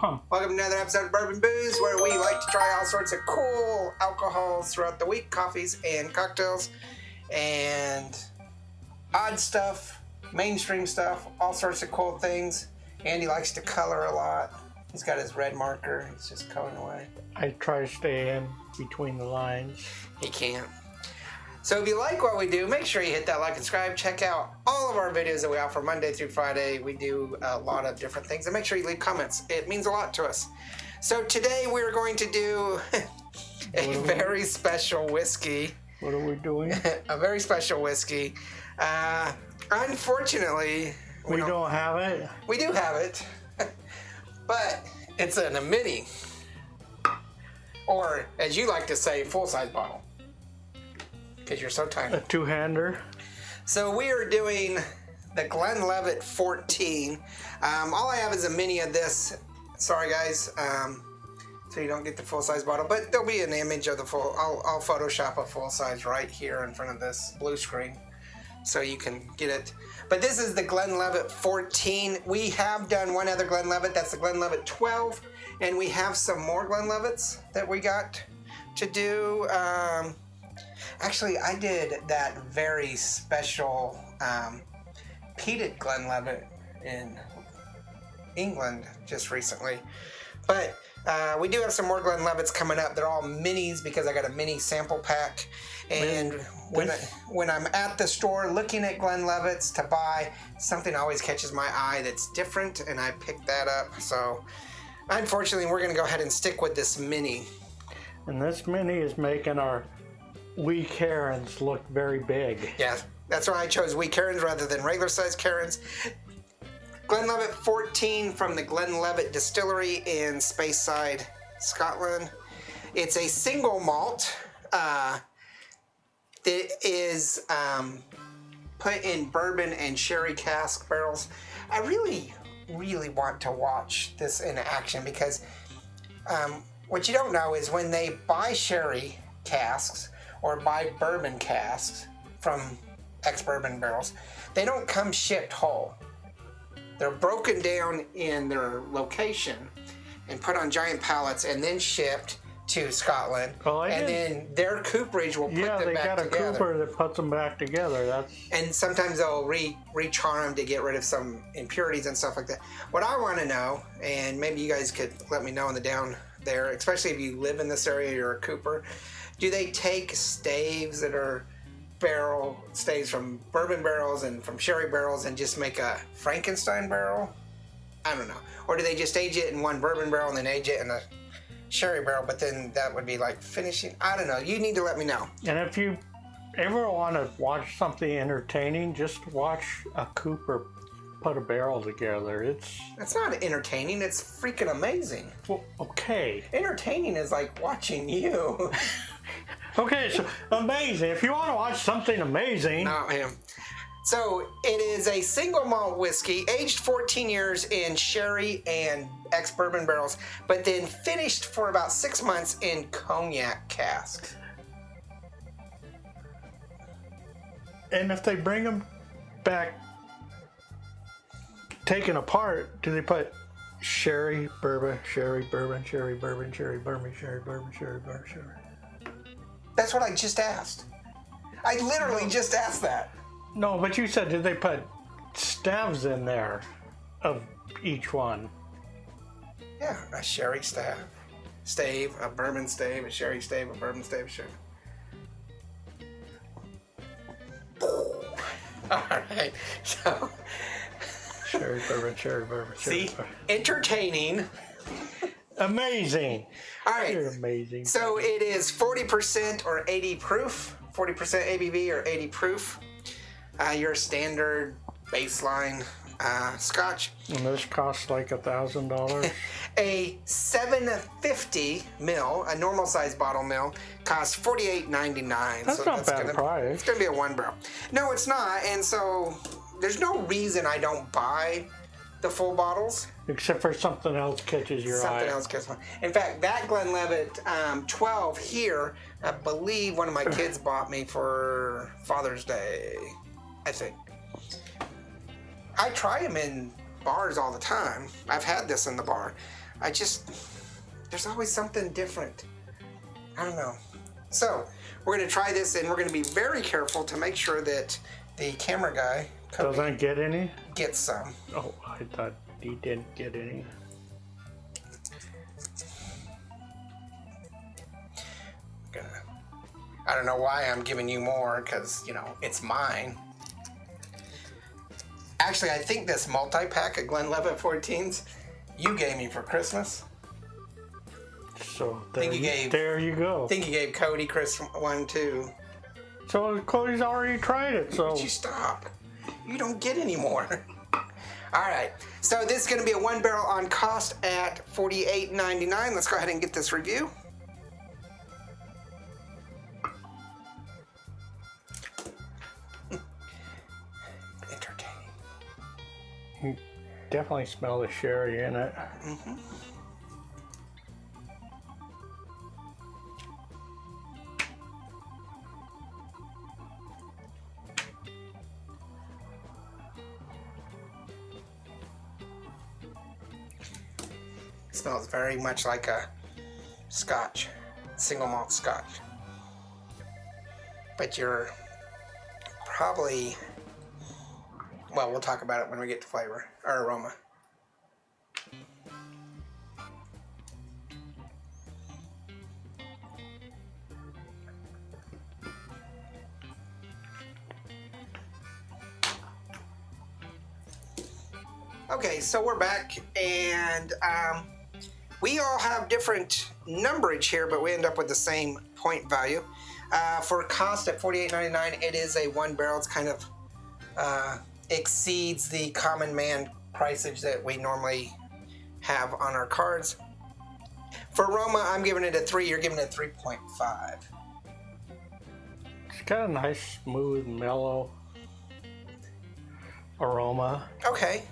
Welcome to another episode of Bourbon Booze, where we like to try all sorts of cool alcohols throughout the week, coffees and cocktails, and odd stuff, mainstream stuff, all sorts of cool things. Andy likes to color a lot. He's got his red marker. He's just coloring away. I try to stay in between the lines. He can't. So if you like what we do, make sure you hit that like and subscribe. Check out all of our videos that we offer Monday through Friday. We do a lot of different things. And make sure you leave comments. It means a lot to us. So today we're going to do a very special whiskey. What are we doing? A very special whiskey. Unfortunately, we don't have it. We do have it. But it's in a mini. Or, as you like to say, full-size bottle. Because you're so tiny. A two-hander. So we are doing the Glenlivet 14. All I have is a mini of this. Sorry, guys. So you don't get the full-size bottle. But there'll be an image of the full. I'll Photoshop a full-size right here in front of this blue screen, so you can get it. But this is the Glenlivet 14. We have done one other Glenlivet. That's the Glenlivet 12. And we have some more Glenlivets that we got to do. Actually, I did that very special peated Glenlivet in England just recently. But we do have some more Glenlivets coming up. They're all minis because I got a mini sample pack. And when I'm at the store looking at Glenlivets to buy, something always catches my eye that's different, and I pick that up. So, unfortunately, we're going to go ahead and stick with this mini. And this mini is making our wee Karens look very big. Yeah, that's why I chose wee Karens rather than regular size Karens. Glenlivet 14 from the Glenlivet Distillery in Speyside, Scotland. It's a single malt that is put in bourbon and sherry cask barrels. I really want to watch this in action because what you don't know is when they buy sherry casks or buy bourbon casks from ex-bourbon barrels, they don't come shipped whole. They're broken down in their location and put on giant pallets and then shipped to Scotland. Then their cooperage will put them back together. Yeah, they got a cooper that puts them back together. And sometimes they'll re-char them to get rid of some impurities and stuff like that. What I want to know, and maybe you guys could let me know in the down there, especially if you live in this area, you're a cooper, do they take staves that are barrel staves from bourbon barrels and from sherry barrels and just make a Frankenstein barrel? I don't know. Or do they just age it in one bourbon barrel and then age it in a sherry barrel, but then that would be like finishing? I don't know. You need to let me know. And if you ever want to watch something entertaining, just watch a cooper put a barrel together. It's not entertaining. It's freaking amazing. Well, okay. Entertaining is like watching you. Okay, so amazing. If you want to watch something amazing. Not him. So it is a single malt whiskey, aged 14 years in sherry and ex-bourbon barrels, but then finished for about 6 months in cognac casks. And if they bring them back taken apart, do they put sherry, bourbon, sherry, bourbon, sherry, bourbon, sherry, bourbon, sherry, bourbon, sherry, bourbon, sherry? That's what I just asked. I literally just asked that. No, but you said, did they put staves in there of each one? Yeah, a sherry stave, a bourbon stave, a sherry stave, a bourbon stave, sure. All right, so... Sherry, bourbon, sherry, bourbon, sherry. See? Entertaining. Amazing. All right. You're amazing. So it is 40% or 80 proof, 40% ABV or 80 proof. Your standard baseline Scotch. And this costs like $1,000. A 750 ml, a normal size bottle mil, costs $48.99. That's not bad price. It's gonna be a one barrel. No, it's not, and so there's no reason I don't buy the full bottles. Except for something else catches your eye. Something else catches my eye. In fact, that Glenlivet 12 here, I believe one of my kids bought me for Father's Day, I think. I try them in bars all the time. I've had this in the bar. there's always something different. I don't know. So we're going to try this, and we're going to be very careful to make sure that the camera guy doesn't get any? Gets some. Oh, I thought he didn't get any. I don't know why I'm giving you more, because, you know, it's mine. Actually, I think this multi-pack of Glenlivet 14s you gave me for Christmas. So there you go. I think you gave Cody Chris one too. So Cody's already tried it. So would you stop? You don't get any more. All right. So this is going to be a 1 barrel on cost at $48.99. Let's go ahead and get this review. Entertaining. You definitely smell the sherry in it. Mm-hmm. Smells very much like a scotch, single malt scotch. But you're probably, well, we'll talk about it when we get to flavor or aroma. Okay, so we're back, and we all have different numberage here, but we end up with the same point value. For cost at $48.99, it is a 1 barrel. It's kind of exceeds the common man pricage that we normally have on our cards. For aroma, I'm giving it a 3. You're giving it a 3.5. It's got a nice, smooth, mellow aroma. Okay.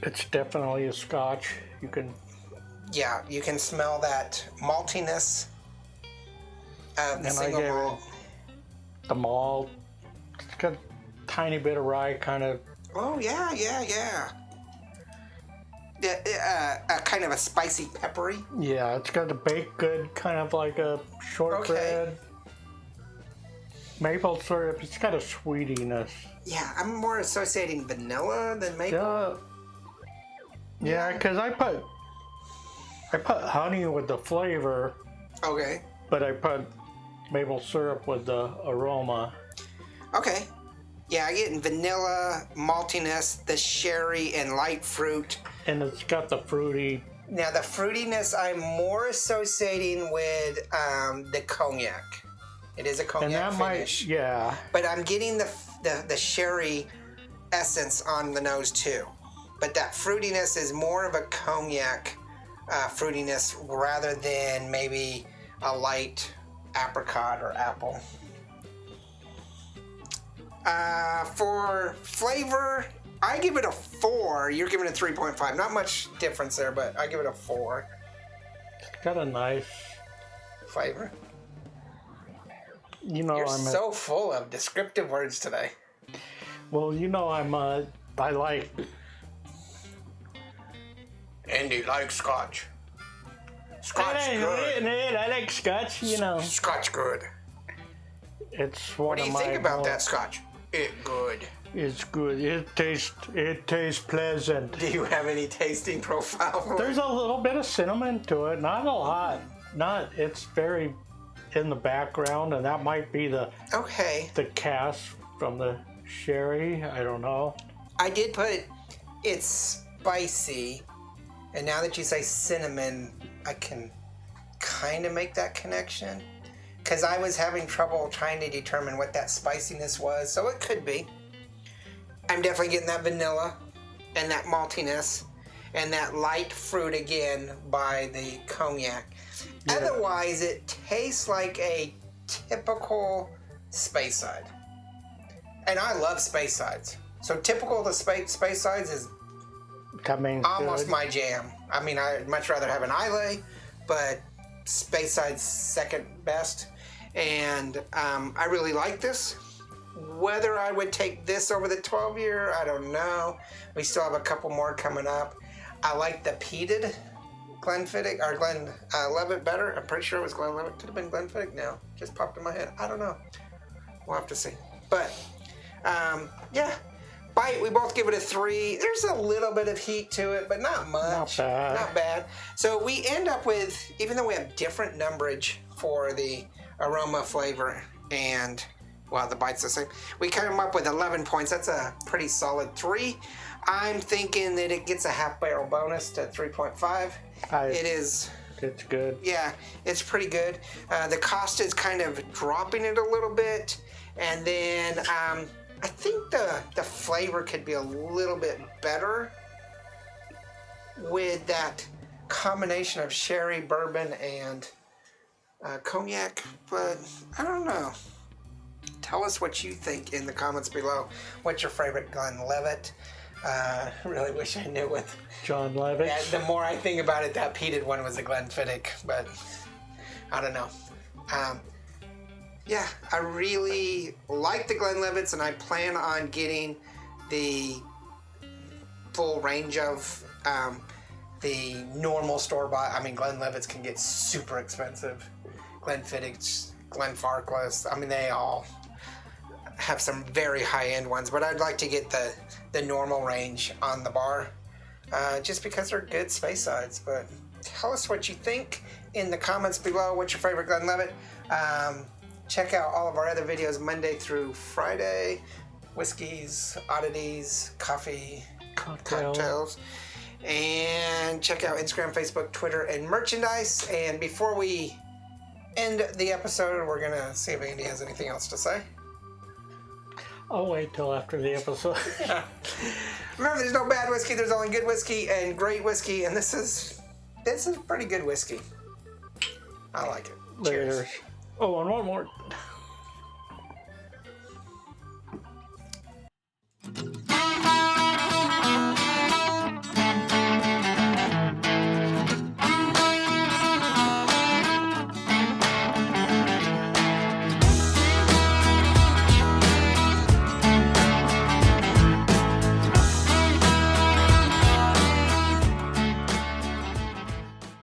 It's definitely a scotch. You can smell that maltiness of the single malt. The malt. It's got a tiny bit of rye, kind of. Oh yeah. Kind of a spicy, peppery. Yeah, it's got a baked good, kind of like a shortbread. Okay. Maple syrup. It's got a sweetiness. Yeah, I'm more associating vanilla than maple. Yeah, because I put honey with the flavor. Okay. But I put maple syrup with the aroma. Okay. Yeah, I get vanilla, maltiness, the sherry, and light fruit. And it's got the fruity. Now, the fruitiness I'm more associating with the cognac. It is a cognac finish. Yeah. But I'm getting the sherry essence on the nose, too. But that fruitiness is more of a cognac fruitiness rather than maybe a light apricot or apple. For flavor, I give it a 4. You're giving it 3.5. Not much difference there, but I give it a 4. It's got a nice flavor. You know, You're so full of descriptive words today. Well, you know, I like. Andy likes scotch. Scotch good. I like scotch, you know. Scotch good. It's what do you think about that scotch? It good. It's good. It tastes pleasant. Do you have any tasting profile for There's a little bit of cinnamon to it, not a lot. It's very in the background, and that might be the cask from the sherry. I don't know. I did put it's spicy, and now that you say cinnamon, I can kind of make that connection. Because I was having trouble trying to determine what that spiciness was, so it could be. I'm definitely getting that vanilla and that maltiness and that light fruit again by the cognac. Yeah. Otherwise, it tastes like a typical Speyside. And I love Speysides. So typical of the Speysides is almost my jam. I mean, I'd much rather have an Islay, but Speyside's second best. And I really like this. Whether I would take this over the 12-year, I don't know. We still have a couple more coming up. I like the peated Glenfiddich or Glenlivet better. I'm pretty sure it was Glenlivet. Could have been Glenfiddich. No, just popped in my head. I don't know. We'll have to see. But yeah, bite. We both give it a 3. There's a little bit of heat to it, but not much. Not bad. Not bad. So we end up with, even though we have different numberage for the aroma, flavor, and well, the bite's the same. We come up with 11 points. That's a pretty solid 3. I'm thinking that it gets a half barrel bonus to 3.5. It is. It's good. Yeah, it's pretty good. The cost is kind of dropping it a little bit, and then I think the flavor could be a little bit better with that combination of sherry, bourbon, and cognac. But I don't know. Tell us what you think in the comments below. What's your favorite Glenlivet? Really wish I knew what John Levitt. Yeah, the more I think about it, that peated one was a Glenfiddich, but I don't know. Yeah, I really like the Glenlivets, and I plan on getting the full range of the normal store-bought. I mean, Glenlivets can get super expensive. Glenfiddichs, Glenfarclas, I mean, they all have some very high-end ones, but I'd like to get the normal range on the bar, just because they're good space sides. But tell us what you think in the comments below. What's your favorite Glenlivet? Check out all of our other videos Monday through Friday. Whiskeys, oddities, coffee, cocktails. And check out Instagram, Facebook, Twitter, and merchandise. And before we end the episode, we're going to see if Andy has anything else to say. I'll wait till after the episode. Remember, there's no bad whiskey. There's only good whiskey and great whiskey. And this is pretty good whiskey. I like it. Cheers. Oh, and one more.